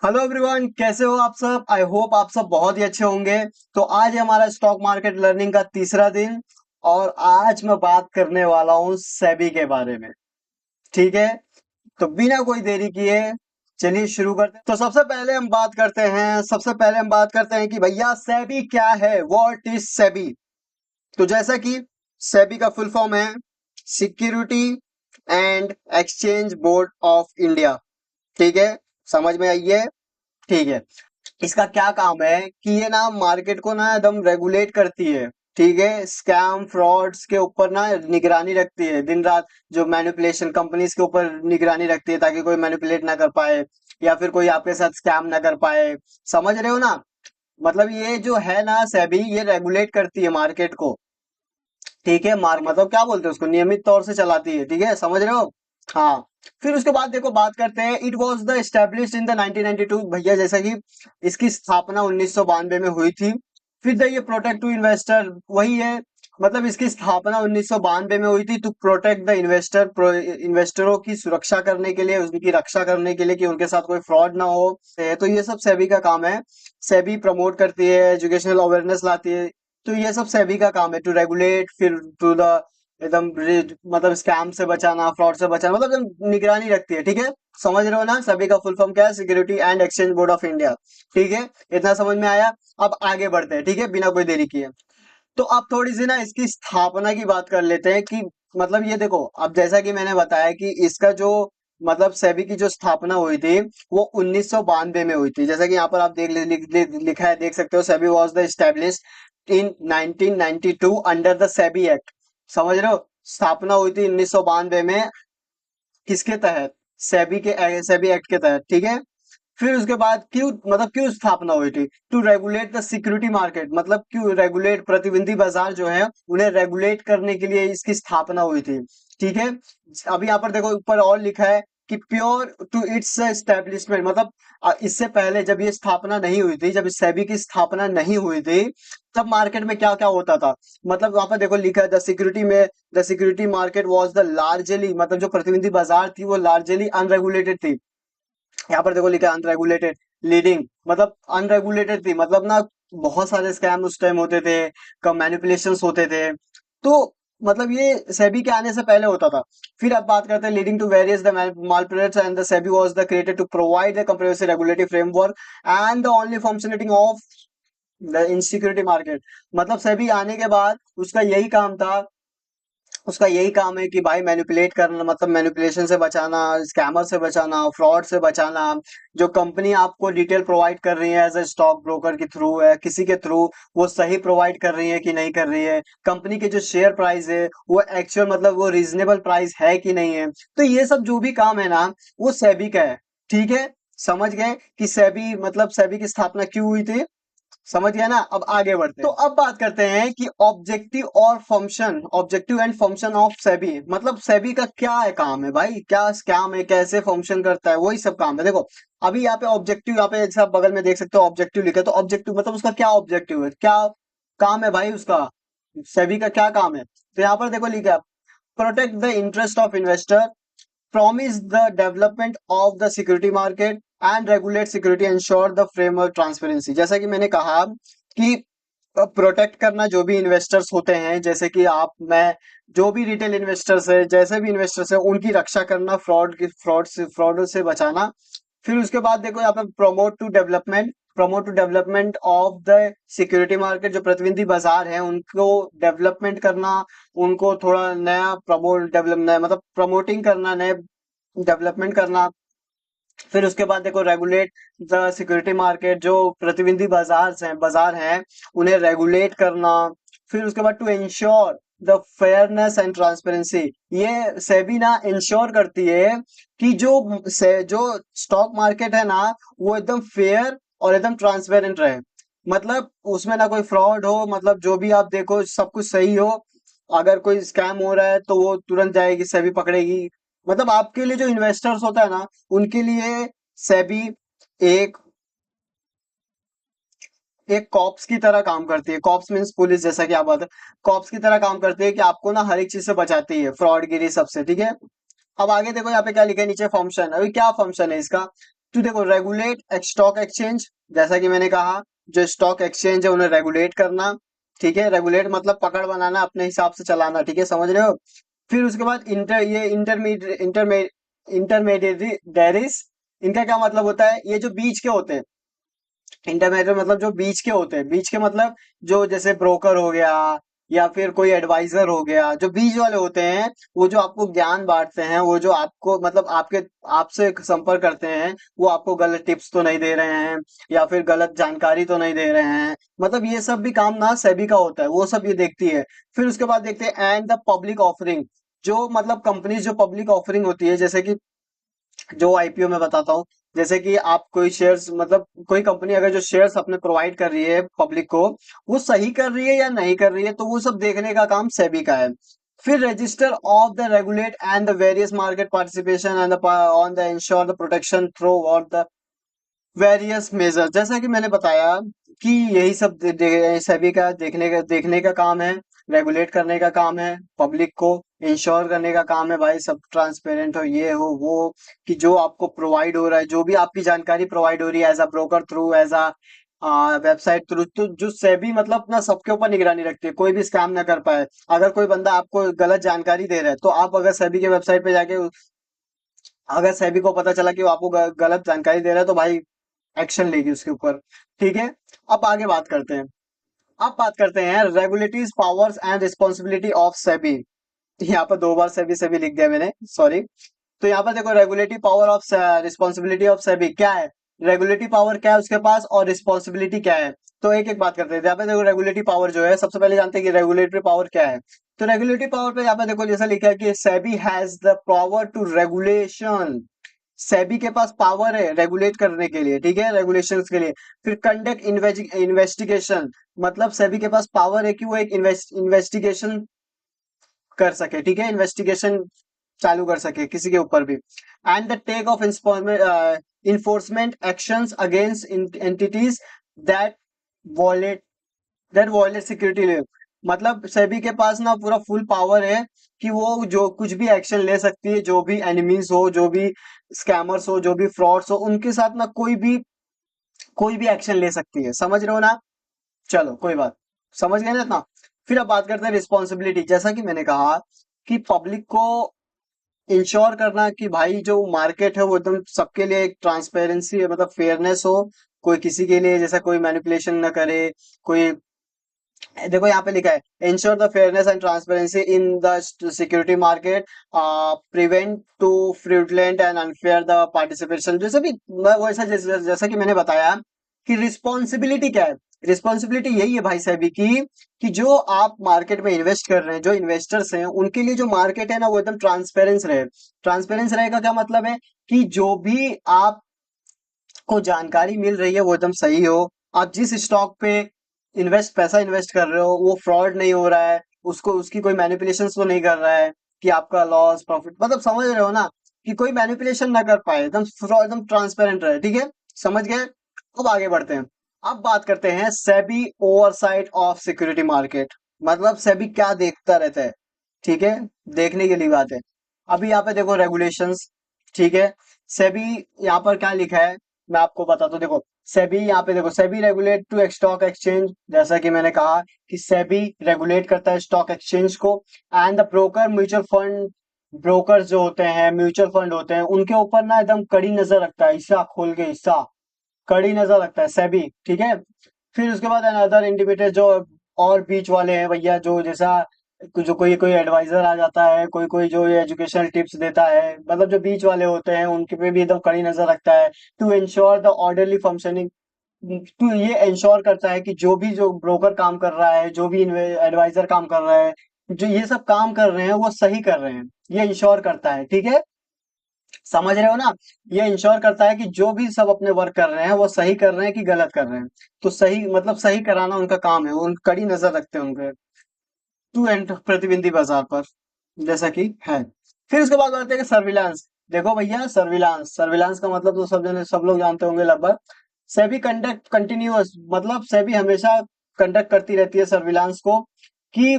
Hello everyone, कैसे हो आप सब। आई होप आप सब बहुत ही अच्छे होंगे। तो आज है हमारा स्टॉक मार्केट लर्निंग का तीसरा दिन और आज मैं बात करने वाला हूँ सेबी के बारे में। ठीक है, तो बिना कोई देरी किए चलिए शुरू करते हैं। तो सबसे पहले हम बात करते हैं कि भैया सेबी क्या है, व्हाट इज सेबी। तो जैसा कि सेबी का फुल फॉर्म है security and exchange board of India. ठीक है, समझ में आई है। ठीक है, इसका क्या काम है कि ये ना मार्केट को ना एकदम रेगुलेट करती है। ठीक है, स्कैम फ्रॉड्स के ऊपर ना निगरानी रखती है दिन रात। जो मैनिपुलेशन कंपनीज के ऊपर निगरानी रखती है ताकि कोई मैनिपुलेट ना कर पाए या फिर कोई आपके साथ स्कैम ना कर पाए। समझ रहे हो ना। मतलब ये जो है ना सेबी, ये रेगुलेट करती है मार्केट को। ठीक है, मार्क मतलब क्या बोलते हैं उसको, नियमित तौर से चलाती है। ठीक है, समझ रहे हो। हाँ, फिर उसके बाद देखो बात करते हैं। It was the established in the 1992 भैया, जैसा कि इसकी स्थापना 1992 में हुई थी। फिर द ये प्रोटेक्ट टू इन्वेस्टर वही है। मतलब इसकी स्थापना 1992 में हुई थी टू प्रोटेक्ट द इन्वेस्टरों की सुरक्षा करने के लिए, उनकी रक्षा करने के लिए कि उनके साथ कोई फ्रॉड ना हो। तो ये सब सेबी का काम है। सेबी प्रमोट करती है, एजुकेशनल अवेयरनेस लाती है। तो ये सब सेबी का काम है टू रेगुलेट, फिर टू द मतलब स्कैम से बचाना, फ्रॉड से बचाना, मतलब एकदम निगरानी रखती है। ठीक है, समझ रहे हो ना। सभी का फुल फॉर्म क्या है, security and exchange board of India. ठीक है, इतना समझ में आया। अब आगे बढ़ते हैं, ठीक है, बिना कोई देरी किए। तो अब थोड़ी सी ना इसकी स्थापना की बात कर लेते हैं कि मतलब ये देखो, अब जैसा कि मैंने बताया कि इसका जो मतलब सेबी की जो स्थापना हुई थी वो 1992 में हुई थी। जैसा कि यहाँ पर आप लिखा है, देख सकते हो, SEBI was the established in 1992 under the SEBI act. समझ रहे हो, स्थापना हुई थी 1992 में। किसके तहत, सेबी एक्ट के तहत। ठीक है, फिर उसके बाद क्यों स्थापना हुई थी, to regulate the security market. मतलब क्यों रेगुलेट, प्रतिबंधी बाजार जो है उन्हें रेगुलेट करने के लिए इसकी स्थापना हुई थी। ठीक है, अभी यहाँ पर देखो ऊपर और लिखा है कि प्योर टू इट्स एस्टेब्लिशमेंट। मतलब इससे पहले जब ये स्थापना नहीं हुई थी, जब इस सेबी की स्थापना नहीं हुई थी, तब मार्केट में क्या क्या होता था। मतलब वहां पर देखो लिखा है the security market was the largely, मतलब जो प्रतिनिधि बाजार थी वो लार्जली अनरेगुलेटेड थी। यहाँ पर देखो लिखा है अनरेगुलेटेड लीडिंग, मतलब अनरेगुलेटेड थी, मतलब ना बहुत सारे स्कैम उस टाइम होते थे, कम मैनिपुलेशंस होते थे। तो मतलब ये सेबी के आने से पहले होता था। फिर अब बात करते हैं leading to various the malpractice and the SEBI was the created to provide the comprehensive regulatory framework and the only functioning of the insecurity market. मतलब सेबी आने के बाद उसका यही काम है कि भाई मैनिपुलेट करना, मतलब मैनिपुलेशन से बचाना, स्कैमर से बचाना, फ्रॉड से बचाना। जो कंपनी आपको डिटेल प्रोवाइड कर रही है एज ए स्टॉक ब्रोकर के थ्रू है, किसी के थ्रू, वो सही प्रोवाइड कर रही है कि नहीं कर रही है। कंपनी के जो शेयर प्राइस है वो एक्चुअल, मतलब वो रीजनेबल प्राइस है कि नहीं है। तो ये सब जो भी काम है ना, वो सेबी का है। ठीक है, समझ गए कि सेबी मतलब सेबी की स्थापना क्यों हुई थी। समझ गया ना। अब आगे बढ़ते हैं। तो अब बात करते हैं कि objective and function of SEBI. मतलब सेबी का क्या है, काम है भाई, क्या काम है, कैसे फंक्शन करता है, वही सब काम है। देखो अभी यहाँ पे ऑब्जेक्टिव, यहाँ पे जैसे आप बगल में देख सकते हो ऑब्जेक्टिव लिखा है, तो ऑब्जेक्टिव मतलब उसका क्या ऑब्जेक्टिव है, क्या काम है भाई उसका, सेबी का क्या काम है। तो यहाँ पर देखो लिखा है protect the interest of investor, promise the development of the security market and regulate security, ensure the framework transparency। जैसा कि मैंने कहा कि प्रोटेक्ट करना जो भी इन्वेस्टर्स होते हैं, जैसे कि आप मैं, जो भी रिटेल इन्वेस्टर्स है, जैसे भी इन्वेस्टर्स है, उनकी रक्षा करना, फ्रॉड से बचाना। फिर उसके बाद देखो यहाँ पे promote to development of the security market. जो प्रतिनिधि बाजार है उनको डेवलपमेंट करना, उनको थोड़ा नया मतलब प्रमोटिंग करना, नए डेवलपमेंट करना। फिर उसके बाद देखो रेगुलेट द सिक्योरिटी मार्केट। जो प्रतिनिधि बाजार हैं उन्हें रेगुलेट करना। फिर उसके बाद to ensure the fairness and transparency. ये सेबी ना इंश्योर करती है कि जो स्टॉक मार्केट है ना, वो एकदम फेयर और एकदम ट्रांसपेरेंट रहे। मतलब उसमें ना कोई फ्रॉड हो, मतलब जो भी आप देखो सब कुछ सही हो। अगर कोई स्कैम हो रहा है तो वो तुरंत जाएगी, सेबी पकड़ेगी। मतलब आपके लिए जो इन्वेस्टर्स होता है ना, उनके लिए सेबी एक एक कॉप्स की तरह काम करती है। कॉप्स मीन्स पुलिस, जैसा कि आप बात है, कॉप्स की तरह काम करती है कि आपको ना हर एक चीज से बचाती है, फ्रॉडगिरी सबसे। ठीक है, अब आगे देखो यहाँ पे क्या लिखा है नीचे, फंक्शन। अभी क्या फंक्शन है इसका, तो देखो, रेगुलेट स्टॉक एक्सचेंज, जैसा कि मैंने कहा, जो स्टॉक एक्सचेंज है उन्हें रेगुलेट करना। ठीक है, रेगुलेट मतलब पकड़ बनाना, अपने हिसाब से चलाना। ठीक है, समझ रहे हो। फिर उसके बाद इंटरमीडिएटरीज, इनका क्या मतलब होता है, ये जो बीच के होते हैं। इंटरमीडिएट मतलब जो बीच के होते हैं, बीच के मतलब जो जैसे ब्रोकर हो गया, या फिर कोई एडवाइजर हो गया, जो बीच वाले होते हैं, वो जो आपको ज्ञान बांटते हैं, वो जो आपको मतलब आपके आपसे संपर्क करते हैं, वो आपको गलत टिप्स तो नहीं दे रहे हैं, या फिर गलत जानकारी तो नहीं दे रहे हैं। मतलब ये सब भी काम ना सेबी का होता है, वो सब ये देखती है। फिर उसके बाद देखते हैं एंड द पब्लिक ऑफरिंग, जो मतलब कंपनी जो पब्लिक ऑफरिंग होती है, जैसे कि जो आईपीओ में बताता हूँ। जैसे कि आप कोई शेयर्स मतलब कोई कंपनी अगर जो शेयर्स अपने प्रोवाइड कर रही है पब्लिक को, वो सही कर रही है या नहीं कर रही है, तो वो सब देखने का काम सेबी का है। फिर register of the regulate and the various market participation and on the ensure the protection through और द वेरियस मेजर, जैसा कि मैंने बताया कि यही सब सेबी का देखने का काम है, रेगुलेट करने का काम है, पब्लिक को इंश्योर करने का काम है, भाई सब ट्रांसपेरेंट हो, ये हो वो, कि जो आपको प्रोवाइड हो रहा है, जो भी आपकी जानकारी प्रोवाइड हो रही है as a broker through, as a website through, तो जो सेबी मतलब अपना सबके ऊपर निगरानी रखती है, कोई भी स्कैम ना कर पाए। अगर कोई बंदा आपको गलत जानकारी दे रहा है, तो आप अगर सेबी के वेबसाइट पे जाके, अगर सेबी को पता चला कि वो आपको गलत जानकारी दे रहा है, तो भाई एक्शन लेगी उसके ऊपर। ठीक है, अब आगे बात करते हैं। अब बात करते हैं regulatories powers and responsibility of SEBI. यहाँ पर दो बार सेबी सेबी लिख दिया मैंने, सॉरी। तो यहाँ पर देखो, regulatory power of responsibility of SEBI क्या है, रेगुलेटरी पावर क्या है उसके पास, और रिस्पॉन्सिबिलिटी क्या है। तो एक एक बात करते हैं। यहाँ पे देखो, रेगुलेटरी पावर जो है, सबसे पहले जानते हैं कि रेगुलेटरी पावर क्या है। तो रेगुलेटरी पावर पे यहाँ पे देखो, जैसा लिखा है कि SEBI has the power to regulation, SEBI के पास पावर है रेगुलेट करने के लिए। ठीक है, रेगुलेशंस के लिए। फिर कंडक्ट इन्वेस्टिगेशन, मतलब सेबी के पास पावर है कि वो एक इन्वेस्टिगेशन कर सके। ठीक है, इन्वेस्टिगेशन चालू कर सके किसी के ऊपर भी। And the take of enforcement actions against entities that violate violate security. मतलब सेबी के पास ना पूरा फुल पावर है कि वो जो कुछ भी एक्शन ले सकती है, जो भी एनिमीज हो, जो भी स्कैमर्स हो, जो भी फ्रॉड्स हो, उनके साथ ना कोई भी एक्शन ले सकती है। समझ रहे हो ना। चलो कोई बात, समझ गए ना इतना। फिर अब बात करते हैं रिस्पॉन्सिबिलिटी। जैसा कि मैंने कहा कि पब्लिक को इंश्योर करना कि भाई जो मार्केट है वो एकदम सबके लिए एक ट्रांसपेरेंसी है, मतलब फेयरनेस हो, कोई किसी के लिए जैसा कोई मैनिपुलेशन ना करे। कोई, देखो यहाँ पे लिखा है ensure the fairness and transparency in the security market, prevent to fraudulent and unfair the participation. जैसे भी वैसा जैसा कि मैंने बताया कि रिस्पॉन्सिबिलिटी क्या है। रिस्पॉन्सिबिलिटी यही है भाई सेबी की, कि जो आप मार्केट में इन्वेस्ट कर रहे हैं, जो इन्वेस्टर्स हैं, उनके लिए जो मार्केट है ना, वो एकदम ट्रांसपेरेंस रहे। ट्रांसपेरेंस रहेगा क्या मतलब है, कि जो भी आप को जानकारी मिल रही है वो एकदम सही हो। आप जिस स्टॉक पे पैसा इन्वेस्ट कर रहे हो, वो फ्रॉड नहीं हो रहा है, उसको उसकी कोई मैनिपुलेशन तो नहीं कर रहा है, कि आपका लॉस प्रॉफिट मतलब समझ रहे हो ना, कि कोई मैनिपुलेशन ना कर पाए, एकदम ट्रांसपेरेंट रहे। ठीक है, समझ गए। अब आगे बढ़ते हैं। अब बात करते हैं SEBI oversight of security market, मतलब सेबी क्या देखता रहता है। ठीक है, देखने के लिए बात है। अभी यहाँ पे देखो रेगुलेशंस। ठीक है, सेबी यहाँ पर क्या लिखा है, मैं आपको बताता हूँ। देखो, सेबी यहाँ पे देखो, SEBI regulate to stock exchange, जैसा कि मैंने कहा कि सेबी रेगुलेट करता है स्टॉक एक्सचेंज को। And the broker mutual fund, brokers जो होते हैं, म्यूचुअल फंड होते हैं, उनके ऊपर ना एकदम कड़ी नजर रखता है, हिस्सा खोल के हिस्सा कड़ी नजर रखता है सेबी। ठीक है, फिर उसके बाद अनदर इंडिविजुअल जो और बीच वाले हैं भैया, जो जैसा जो कोई कोई एडवाइजर आ जाता है, कोई कोई जो ये एजुकेशनल टिप्स देता है, मतलब जो बीच वाले होते हैं उनके पे भी एकदम कड़ी नजर रखता है। To ensure the orderly functioning, तो ये इंश्योर करता है कि जो ब्रोकर काम कर रहा है, जो भी एडवाइजर काम कर रहा है, जो ये सब काम कर रहे हैं वो सही कर रहे हैं, ये इंश्योर करता है। ठीक है, समझ रहे हो ना। ये इंश्योर करता है कि जो भी सब अपने वर्क कर रहे हैं वो सही कर रहे हैं कि गलत कर रहे हैं। तो सही मतलब सही कराना उनका काम है, उन कड़ी नजर रखते हैं उनके टू एंड प्रतिद्वंदी बाजार पर, जैसा कि है। फिर उसके बाद आते हैं सर्विलांस। देखो भैया, सर्विलांस सर्विलांस का मतलब तो सब लोग जानते होंगे लगभग। सेबी कंडक्ट कंटिन्यूअस, मतलब सेबी हमेशा कंडक्ट करती रहती है सर्विलांस को, कि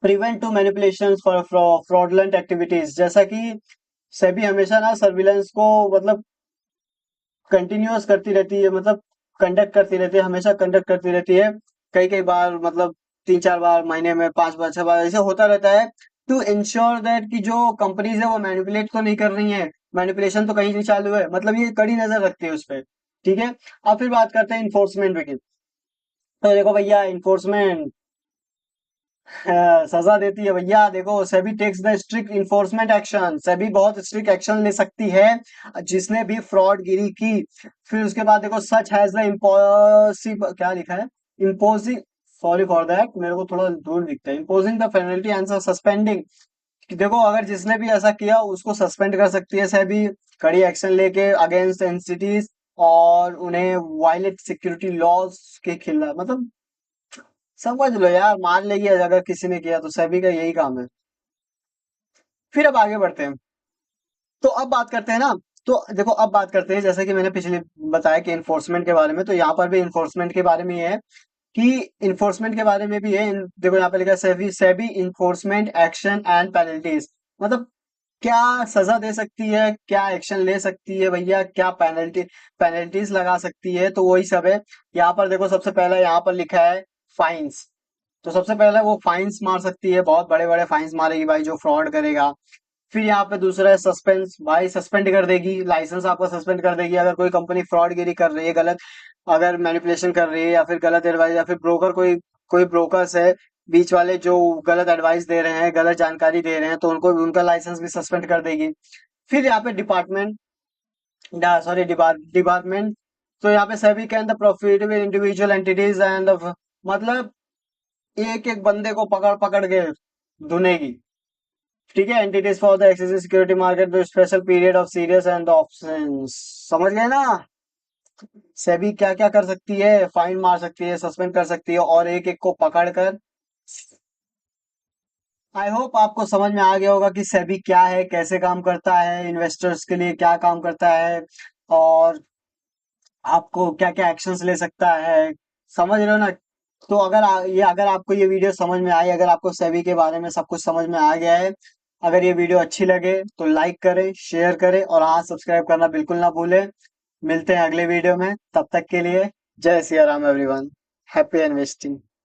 prevent to manipulation for fraudulent activities. जैसा कि सेबी हमेशा ना सर्विलांस को मतलब कंटिन्यूअस करती रहती है, मतलब कंडक्ट करती रहती है, हमेशा कंडक्ट करती रहती है। कई कई बार, मतलब 3-4 बार महीने में, 5 बार 6 बार ऐसे होता रहता है, टू इंश्योर दैट कि जो कंपनीज है वो मैनिपुलेट तो नहीं कर रही है, मैनिपुलेशन तो कहीं नहीं चालू है, मतलब ये कड़ी नजर रखती है उस पर। ठीक है। अब फिर बात करते हैं इन्फोर्समेंट की। तो देखो भैया, इन्फोर्समेंट सजा देती है भैया। देखो, SEBI takes the strict enforcement action, SEBI बहुत स्ट्रिक्ट एक्शन ले सकती है जिसने भी फ्रॉड गिरी की। फिर उसके बाद देखो, सच हैज द इम्पॉसिबल, क्या लिखा है, इम्पोजिंग, सॉरी फॉर दैट, मेरे को थोड़ा दूर दिखता है, imposing the penalty and suspending. देखो, अगर जिसने भी ऐसा किया उसको सस्पेंड कर सकती है सेबी, कड़ी एक्शन लेके अगेंस्ट एंटिटीज, और उन्हें वायलेट सिक्योरिटी लॉज के खिलाफ, मतलब समझ लो यार, मान लेगी अगर किसी ने किया तो सेबी का यही काम है। फिर अब आगे बढ़ते हैं। तो अब बात करते हैं ना, तो देखो अब बात करते हैं, जैसे कि मैंने पिछले बताया कि इन्फोर्समेंट के बारे में, तो यहाँ पर भी इन्फोर्समेंट के बारे में ही है कि इन्फोर्समेंट के बारे में भी है। देखो यहाँ पे लिखा है, SEBI SEBI enforcement action and penalties, मतलब क्या सजा दे सकती है, क्या एक्शन ले सकती है भैया, क्या पेनल्टीज लगा सकती है, तो वही सब है। यहाँ पर देखो, सबसे पहला यहाँ पर लिखा है फाइन्स। तो सबसे पहले वो फाइन्स मार सकती है, बहुत बड़े बड़े फाइन्स मारेगी भाई जो फ्रॉड करेगा। फिर यहाँ पे दूसरा है सस्पेंस, भाई सस्पेंड कर देगी, लाइसेंस आपका सस्पेंड कर देगी अगर कोई कंपनी फ्रॉडगिरी कर रही है, गलत, अगर मैनिपुलेशन कर रही है, या फिर गलत एडवाइस, या फिर ब्रोकर, कोई कोई ब्रोकर्स है बीच वाले जो गलत एडवाइस दे रहे हैं, गलत जानकारी दे रहे हैं, तो उनको उनका लाइसेंस भी सस्पेंड कर देगी। फिर यहाँ पे डिपार्टमेंट, सॉरी, डिपार्टमेंट। तो यहाँ पे SEBI can the profitable individual entities and, मतलब एक एक बंदे को पकड़ पकड़ के धुनेगी। ठीक है, entities for the excessive security market with special period of serious and options, समझ गए ना। सेबी क्या क्या कर सकती है, फाइन मार सकती है, सस्पेंड कर सकती है, और एक एक को पकड़ कर। आई होप आपको समझ में आ गया होगा कि सेबी क्या है, कैसे काम करता है, इन्वेस्टर्स के लिए क्या काम करता है, और आपको क्या क्या एक्शंस ले सकता है। समझ रहे हो ना। तो अगर आपको ये वीडियो समझ में आई, अगर आपको सेबी के बारे में सब कुछ समझ में आ गया है, अगर ये वीडियो अच्छी लगे तो लाइक करें, शेयर करें, और हाँ, सब्सक्राइब करना बिल्कुल ना भूलें। मिलते हैं अगले वीडियो में, तब तक के लिए जय Siya Ram everyone. Happy investing.